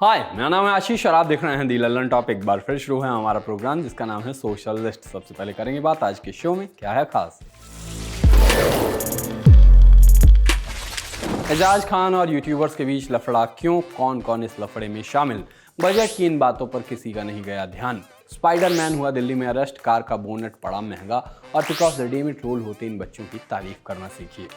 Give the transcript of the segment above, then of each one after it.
हाय, मेरा नाम है आशीष और आप देख रहे हैं दी लल्लन टॉप। एक बार फिर शुरू है हमारा प्रोग्राम जिसका नाम है सोशलिस्ट। सबसे पहले करेंगे बात आज के शो में क्या है खास। एजाज खान और यूट्यूबर्स के बीच लफड़ा क्यों, कौन कौन इस लफड़े में शामिल, बजट की इन बातों पर किसी का नहीं गया ध्यान, स्पाइडरमैन हुआ दिल्ली में अरेस्ट, कार का बोनेट पड़ा महंगा और पिक ऑफ द डे में ट्रोल होते इन बच्चों की तारीफ करना सीखिए।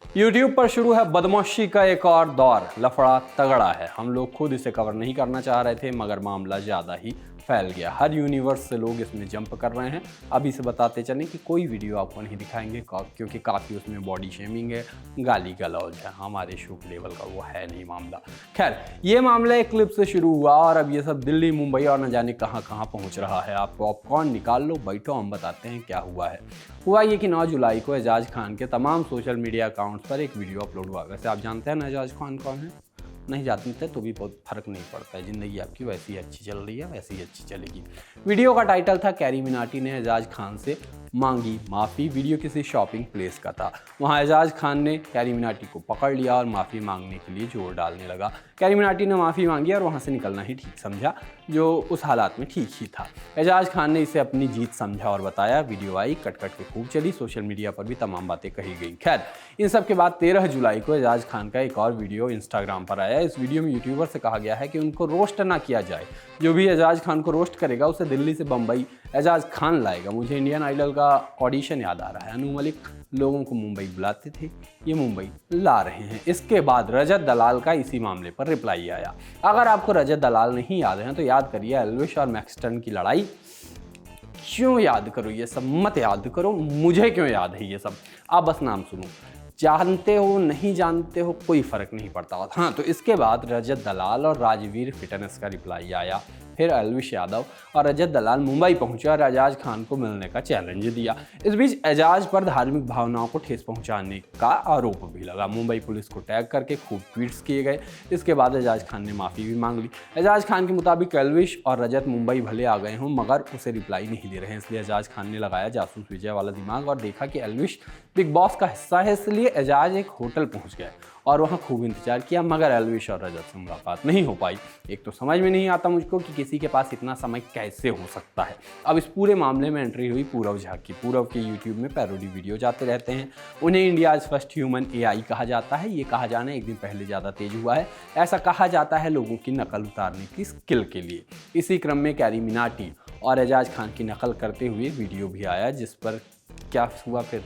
YouTube पर शुरू है बदमाशी का एक और दौर। लफड़ा तगड़ा है, हम लोग खुद इसे कवर नहीं करना चाह रहे थे मगर मामला ज़्यादा ही फैल गया। हर यूनिवर्स से लोग इसमें जंप कर रहे हैं। अभी से बताते चलें कि कोई वीडियो आपको नहीं दिखाएंगे क्योंकि काफ़ी उसमें बॉडी शेमिंग है, गाली गलौज है। हमारे शो लेवल का वो है नहीं मामला। खैर, ये मामला एक क्लिप से शुरू हुआ और अब ये सब दिल्ली, मुंबई और न जाने कहाँ कहाँ पहुँच रहा है। आप पॉपकॉर्न निकाल लो, बैठो, हम बताते हैं क्या हुआ है। हुआ ये कि 9 जुलाई को एजाज खान के तमाम सोशल मीडिया अकाउंट्स पर एक वीडियो अपलोड हुआ। वैसे आप जानते हैं ना एजाज खान कौन है? नहीं जानते तो भी बहुत फर्क नहीं पड़ता है। ज़िंदगी आपकी वैसी ही अच्छी चल रही है, वैसी ही अच्छी चलेगी। वीडियो का टाइटल था कैरी मिनाटी ने एजाज खान से मांगी माफ़ी। वीडियो किसी शॉपिंग प्लेस का था। वहाँ एजाज खान ने कैरी मिनाटी को पकड़ लिया और माफ़ी मांगने के लिए जोर डालने लगा। कैरी मिनाटी ने माफ़ी मांगी और वहाँ से निकलना ही ठीक समझा, जो उस हालात में ठीक ही था। एजाज खान ने इसे अपनी जीत समझा और बताया। वीडियो आई, कट के खूब चली, सोशल मीडिया पर भी तमाम बातें कही गई। खैर, इन सब के बाद 13 जुलाई को एजाज खान का एक और वीडियो इंस्टाग्राम पर आया। इस वीडियो में यूट्यूबर से कहा गया है कि उनको रोस्ट ना किया जाए। जो भी एजाज खान को रोस्ट करेगा उसे दिल्ली से बम्बई एजाज खान लाएगा। मुझे इंडियन आइडल का ऑडिशन याद आ रहा है। अनु मलिक लोगों को मुंबई बुलाते थे, ये मुंबई ला रहे हैं। इसके बाद रजत दलाल का इसी मामले पर रिप्लाई आया। अगर आपको रजत दलाल नहीं याद है तो याद करिए, एल्विश और मैक्सटन की लड़ाई। क्यों याद करो ये सब, मत याद करो, मुझे क्यों याद है ये सब। आप बस नाम सुनो, जानते हो नहीं जानते हो कोई फ़र्क नहीं पड़ता। हाँ, तो इसके बाद रजत दलाल और राजवीर फिटनेस का रिप्लाई आया। फिर एल्विश यादव और रजत दलाल मुंबई पहुंचे और एजाज खान को मिलने का चैलेंज दिया। इस बीच एजाज पर धार्मिक भावनाओं को ठेस पहुंचाने का आरोप भी लगा। मुंबई पुलिस को टैग करके खूब ट्वीट्स किए गए। इसके बाद एजाज खान ने माफ़ी भी मांग ली। एजाज खान के मुताबिक एल्विश और रजत मुंबई भले आ गए हों मगर उसे रिप्लाई नहीं दे रहे हैं, इसलिए एजाज खान ने लगाया जासूस विजय वाला दिमाग और देखा कि एल्विश बिग बॉस का हिस्सा है, इसलिए एजाज एक होटल पहुँच गए और वहाँ खूब इंतजार किया मगर एल्विश और रजत से मुलाकात नहीं हो पाई। एक तो समझ में नहीं आता मुझको कि किसी के पास इतना समय कैसे हो सकता है। अब इस पूरे मामले में एंट्री हुई पूरव झा की। पूरव के यूट्यूब में पैरोडी वीडियो जाते रहते हैं। उन्हें इंडियाज़ फर्स्ट ह्यूमन AI कहा जाता है। ये कहा जाना एक दिन पहले ज़्यादा तेज हुआ है। ऐसा कहा जाता है लोगों की नकल उतारने की स्किल के लिए। इसी क्रम में कैरी मिनाटी और एजाज खान की नकल करते हुए वीडियो भी आया, जिस पर क्या हुआ फिर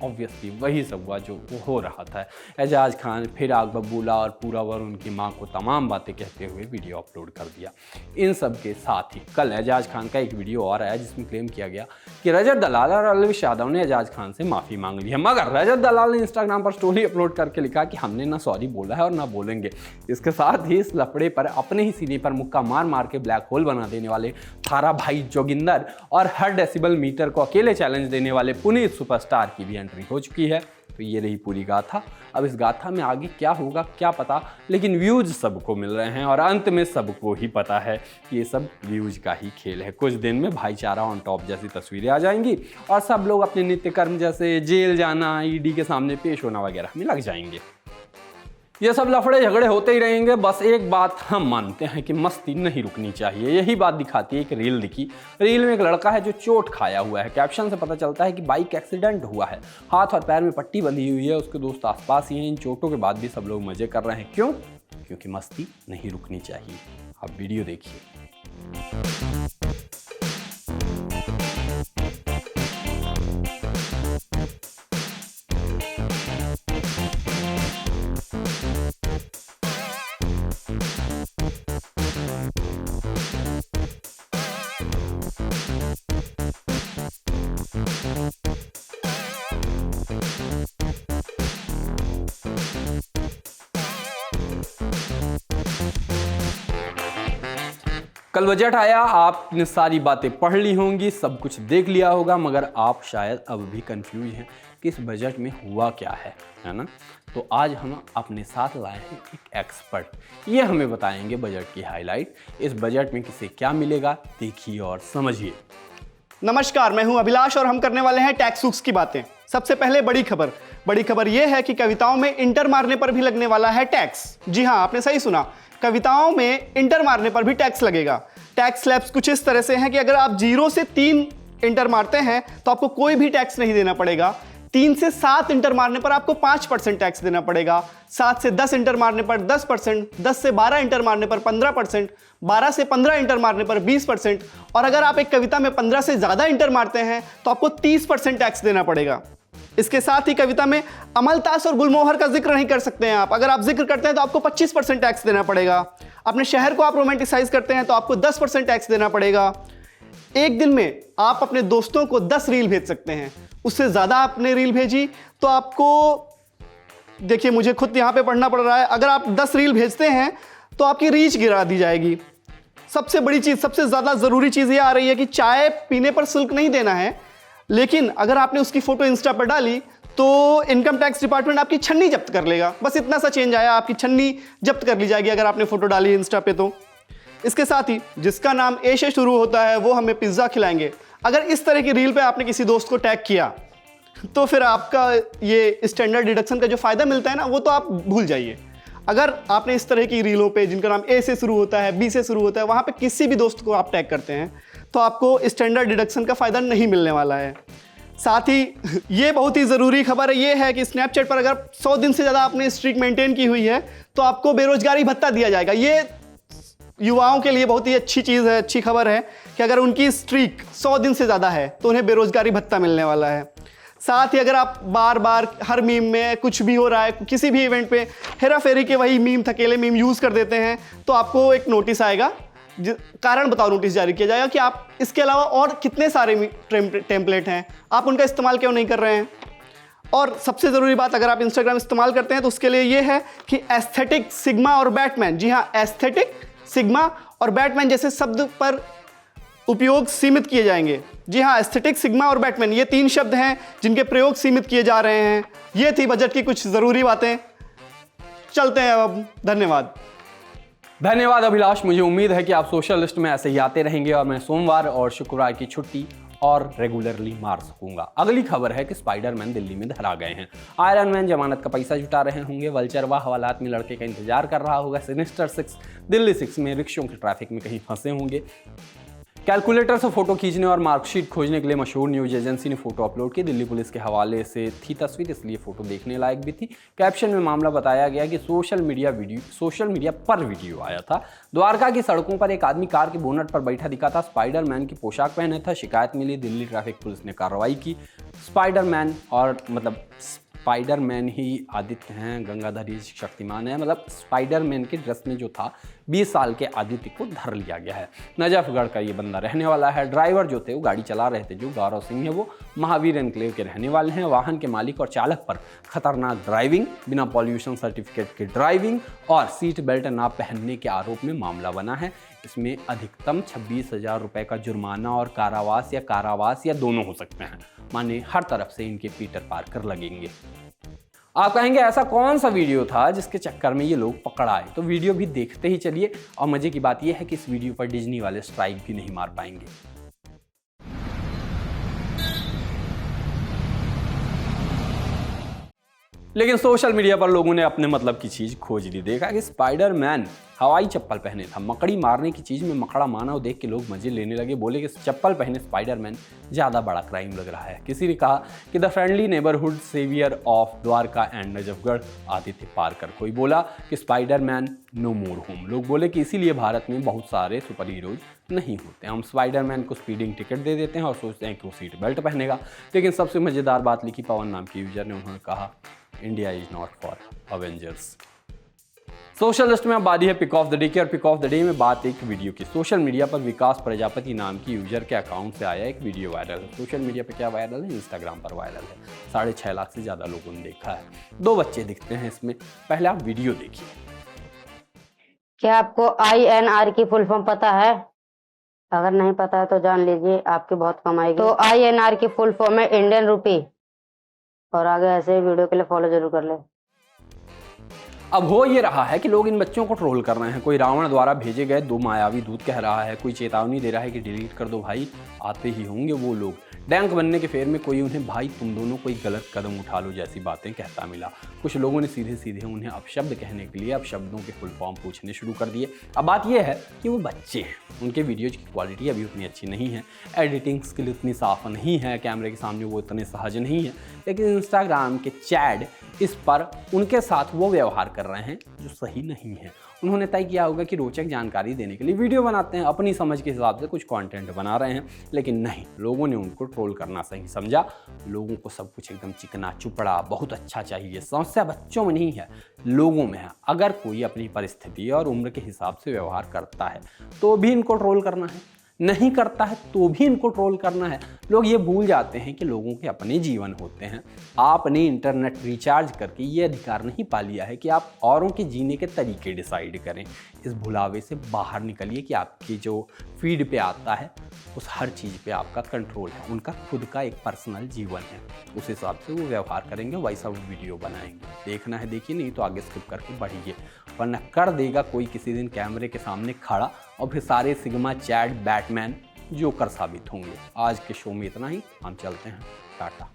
ऑब्वियसली वही सब हुआ जो हो रहा था। एजाज खान फिर आग बबूला और पूरा वर उनकी मां को तमाम बातें कहते हुए वीडियो अपलोड कर दिया। इन सब के साथ ही कल एजाज खान का एक वीडियो और आया जिसमें क्लेम किया गया कि रजत दलाल और एल्विश यादव ने एजाज खान से माफ़ी मांग ली है। मगर रजत दलाल ने इंस्टाग्राम पर स्टोरी अपलोड करके लिखा कि हमने ना सॉरी बोला है और ना बोलेंगे। इसके साथ ही इस लफड़े पर अपने ही सीने पर मुक्का मार मार के ब्लैक होल बना देने वाले थारा भाई जोगिंदर और हर डेसिबल मीटर को अकेले चैलेंज देने वाले पुनीत सुपरस्टार की भी एंट्री हो चुकी है। तो ये रही पूरी गाथा। अब इस गाथा में आगे क्या होगा क्या पता, लेकिन व्यूज सबको मिल रहे हैं और अंत में सबको ही पता है कि ये सब व्यूज का ही खेल है। कुछ दिन में भाईचारा ऑन टॉप जैसी तस्वीरें आ जाएंगी और सब लोग अपने नित्य कर्म जैसे जेल जाना, ED के सामने पेश होना वगैरह में लग जाएंगे। ये सब लफड़े झगड़े होते ही रहेंगे। बस एक बात हम मानते हैं कि मस्ती नहीं रुकनी चाहिए। यही बात दिखाती है एक रील दिखी। रील में एक लड़का है जो चोट खाया हुआ है। कैप्शन से पता चलता है कि बाइक एक्सीडेंट हुआ है, हाथ और पैर में पट्टी बंधी हुई है, उसके दोस्त आसपास ही हैं। इन चोटों के बाद भी सब लोग मजे कर रहे हैं। क्यों? क्योंकि मस्ती नहीं रुकनी चाहिए। आप वीडियो देखिए। कल बजट आया, आपने सारी बातें पढ़ ली होंगी, सब कुछ देख लिया होगा, मगर आप शायद अब भी कंफ्यूज हैं कि इस बजट में हुआ क्या है ना। तो आज हम अपने साथ लाए हैं एक एक्सपर्ट। ये हमें बताएंगे बजट की हाईलाइट। इस बजट में किसे क्या मिलेगा, देखिए और समझिए। नमस्कार, मैं हूं अभिलाष और हम करने वाले हैं टैक्स की बातें। सबसे पहले बड़ी खबर यह है कि कविताओं में इंटर मारने पर भी लगने वाला है टैक्स। जी हां, आपने सही सुना, कविताओं में इंटर मारने पर भी टैक्स लगेगा। टैक्स स्लैब्स कुछ इस तरह से हैं कि अगर आप 0 से 3 इंटर मारते हैं तो आपको कोई भी टैक्स नहीं देना पड़ेगा। 3 से 7 इंटर मारने पर आपको 5% टैक्स देना पड़ेगा। 7 से 10 इंटर मारने पर 10%, 10 से 12 इंटर मारने पर 15%, 12 से 15 इंटर मारने पर 20%, और अगर आप एक कविता में 15 से ज़्यादा इंटर मारते हैं तो आपको 30% टैक्स देना पड़ेगा। इसके साथ ही कविता में अमलतास और गुलमोहर का जिक्र नहीं कर सकते हैं आप। अगर आप जिक्र करते हैं तो आपको 25% टैक्स देना पड़ेगा। अपने शहर को आप रोमांटिसाइज करते हैं तो आपको 10% टैक्स देना पड़ेगा। एक दिन में आप अपने दोस्तों को 10 रील भेज सकते हैं। उससे ज़्यादा आपने रील भेजी तो आपको, देखिए मुझे खुद यहाँ पे पढ़ना पड़ रहा है, अगर आप 10 रील भेजते हैं तो आपकी रीच गिरा दी जाएगी। सबसे बड़ी चीज़, सबसे ज़्यादा ज़रूरी चीज़ ये आ रही है कि चाय पीने पर शुल्क नहीं देना है, लेकिन अगर आपने उसकी फ़ोटो इंस्टा पर डाली तो इनकम टैक्स डिपार्टमेंट आपकी छन्नी जब्त कर लेगा। बस इतना सा चेंज आया, आपकी छन्नी जब्त कर ली जाएगी अगर आपने फ़ोटो डाली इंस्टा पे तो। इसके साथ ही जिसका नाम ए से शुरू होता है वो हमें पिज़्ज़ा खिलाएंगे, अगर इस तरह की रील पे आपने किसी दोस्त को टैग किया तो फिर आपका ये स्टैंडर्ड डिडक्शन का जो फ़ायदा मिलता है ना, वो तो आप भूल जाइए। अगर आपने इस तरह की रीलों पे जिनका नाम ए से शुरू होता है, बी से शुरू होता है, वहाँ पे किसी भी दोस्त को आप टैग करते हैं तो आपको स्टैंडर्ड डिडक्शन का फ़ायदा नहीं मिलने वाला है। साथ ही ये बहुत ही ज़रूरी खबर ये है कि स्नैपचैट पर अगर 100 दिन से ज़्यादा आपने स्ट्रीक मेंटेन की हुई है तो आपको बेरोजगारी भत्ता दिया जाएगा। ये युवाओं के लिए बहुत ही अच्छी चीज़ है, अच्छी खबर है कि अगर उनकी स्ट्रीक 100 दिन से ज़्यादा है तो उन्हें बेरोजगारी भत्ता मिलने वाला है। साथ ही अगर आप बार बार हर मीम में कुछ भी हो रहा है, किसी भी इवेंट पे हेरा फेरी के वही मीम, थकेले मीम यूज़ कर देते हैं तो आपको एक नोटिस आएगा, कारण बताओ नोटिस जारी किया जाएगा कि आप इसके अलावा और कितने सारे टेम्पलेट हैं, आप उनका इस्तेमाल क्यों नहीं कर रहे हैं। और सबसे ज़रूरी बात, अगर आप इंस्टाग्राम इस्तेमाल करते हैं तो उसके लिए ये है कि एस्थेटिक, सिग्मा और बैटमैन, जी हाँ, एस्थेटिक, सिग्मा और बैटमैन जैसे शब्द पर उपयोग सीमित किए जाएंगे। जी हाँ, एस्थेटिक, सिग्मा और बैटमैन, ये 3 शब्द हैं जिनके प्रयोग सीमित किए जा रहे हैं। ये थी बजट की कुछ ज़रूरी बातें। चलते हैं अब, धन्यवाद। धन्यवाद अभिलाष। मुझे उम्मीद है कि आप सोशल लिस्ट में ऐसे ही आते रहेंगे और मैं सोमवार और शुक्रवार की छुट्टी और रेगुलरली मार सकूंगा। अगली खबर है कि स्पाइडरमैन दिल्ली में धरा गए हैं। आयरन मैन जमानत का पैसा जुटा रहे होंगे, वल्चरवा हवालात में लड़के का इंतजार कर रहा होगा, सिनिस्टर 6 दिल्ली 6 में रिक्शों के ट्रैफिक में कहीं फंसे होंगे। कैलकुलेटर से फोटो खींचने और मार्कशीट खोजने के लिए मशहूर न्यूज एजेंसी ने फोटो अपलोड की। दिल्ली पुलिस के हवाले से थी तस्वीर, इसलिए फोटो देखने लायक भी थी। कैप्शन में मामला बताया गया कि सोशल मीडिया पर वीडियो आया था। द्वारका की सड़कों पर एक आदमी कार के बोनट पर बैठा दिखा था, स्पाइडरमैन की पोशाक पहने था। शिकायत मिली, दिल्ली ट्रैफिक पुलिस ने कार्रवाई की। स्पाइडरमैन और स्पाइडरमैन ही आदित्य हैं, गंगाधर ही शक्तिमान है, स्पाइडरमैन के ड्रेस में जो था 20 साल के आदित्य को धर लिया गया है। नजफगढ़ का ये बंदा रहने वाला है। ड्राइवर जो थे वो गाड़ी चला रहे थे, जो गौरव सिंह है वो महावीर एनक्लेव के रहने वाले हैं। वाहन के मालिक और चालक पर खतरनाक ड्राइविंग, बिना पॉल्यूशन सर्टिफिकेट की ड्राइविंग और सीट बेल्ट ना पहनने के आरोप में मामला बना है। इसमें अधिकतम 26,000 रुपये का जुर्माना और कारावास या दोनों हो सकते हैं। माने हर तरफ से इनके पीटर पार्कर लगेंगे। आप कहेंगे ऐसा कौन सा वीडियो था जिसके चक्कर में ये लोग पकड़ आए, तो वीडियो भी देखते ही चलिए। और मजे की बात यह है कि इस वीडियो पर डिज्नी वाले स्ट्राइक भी नहीं मार पाएंगे। लेकिन सोशल मीडिया पर लोगों ने अपने मतलब की चीज खोज ली। देखा कि स्पाइडरमैन हवाई चप्पल पहने था। मकड़ी मारने की चीज में मकड़ा मानव देख के लोग मजे लेने लगे। बोले कि चप्पल पहने स्पाइडरमैन ज्यादा बड़ा क्राइम लग रहा है। किसी ने कहा कि the friendly neighbourhood saviour of Dwarka and Najafgarh Aditya Parker. कोई बोला कि स्पाइडरमैन नो मोर होम। लोग बोले कि इसीलिए भारत में बहुत सारे सुपर हीरोज नहीं होते, हम स्पाइडरमैन को स्पीडिंग टिकट दे देते हैं और सोचते हैं कि वो सीट बेल्ट पहनेगा। लेकिन सबसे मजेदार बात लिखी पवन नाम के यूजर ने, उन्होंने कहा India is not for Avengers. Social list में अब बारी है पिक ऑफ द डे की, और पिक ऑफ द डे में बात एक वीडियो की। सोशल मीडिया पर विकास प्रजापति नाम की यूजर के अकाउंट से आया एक वीडियो वायरल है। सोशल मीडिया पे क्या वायरल है, इंस्टाग्राम पर वायरल है। 6.5 लाख से ज़्यादा लोगों ने देखा है। 2 बच्चे दिखते हैं इसमें। पहले आप वीडियो देखिए। क्या आपको INR की फुल फॉर्म पता है? अगर नहीं पता है तो जान लीजिए, आपकी बहुत कम आएगी। तो INR की फुल फॉर्म है इंडियन रुपी। और आगे ऐसे वीडियो के लिए फॉलो जरूर कर ले। अब हो ये रहा है कि लोग इन बच्चों को ट्रोल कर रहे हैं। कोई रावण द्वारा भेजे गए 2 मायावी दूत कह रहा है, कोई चेतावनी दे रहा है कि डिलीट कर दो भाई, आते ही होंगे वो लोग। डैंक बनने के फेर में कोई उन्हें भाई तुम दोनों कोई गलत कदम उठा लो जैसी बातें कहता मिला। कुछ लोगों ने सीधे सीधे उन्हें अपशब्द कहने के लिए अपशब्दों के फुल फॉर्म पूछने शुरू कर दिए। अब बात यह है कि वो बच्चे हैं, उनके वीडियोज की क्वालिटी अभी उतनी अच्छी नहीं है, एडिटिंग स्किल उतनी साफ नहीं है, कैमरे के सामने वो इतने सहज नहीं है, लेकिन इंस्टाग्राम के चैट इस पर उनके साथ वो व्यवहार कर रहे हैं जो सही नहीं है। उन्होंने तय किया होगा कि रोचक जानकारी देने के लिए वीडियो बनाते हैं, अपनी समझ के हिसाब से कुछ कंटेंट बना रहे हैं, लेकिन नहीं, लोगों ने उनको ट्रोल करना सही समझा। लोगों को सब कुछ एकदम चिकना चुपड़ा बहुत अच्छा चाहिए। समस्या बच्चों में नहीं है, लोगों में है। अगर कोई अपनी परिस्थिति और उम्र के हिसाब से व्यवहार करता है तो भी इनको ट्रोल करना है, नहीं करता है तो भी इनको ट्रोल करना है। लोग ये भूल जाते हैं कि लोगों के अपने जीवन होते हैं। आपने इंटरनेट रिचार्ज करके ये अधिकार नहीं पा लिया है कि आप औरों के जीने के तरीके डिसाइड करें। इस भुलावे से बाहर निकलिए कि आपकी जो फीड पे आता है उस हर चीज़ पे आपका कंट्रोल है। उनका खुद का एक पर्सनल जीवन है, उस हिसाब से वो व्यवहार करेंगे, वैसा वो वीडियो बनाएंगे। देखना है देखिए, नहीं तो आगे स्किप करके बढ़िए, वरना कर देगा कोई किसी दिन कैमरे के सामने खड़ा और फिर सारे सिग्मा चैट बैटमैन जोकर साबित होंगे। आज के शो में इतना ही, हम चलते हैं, टाटा।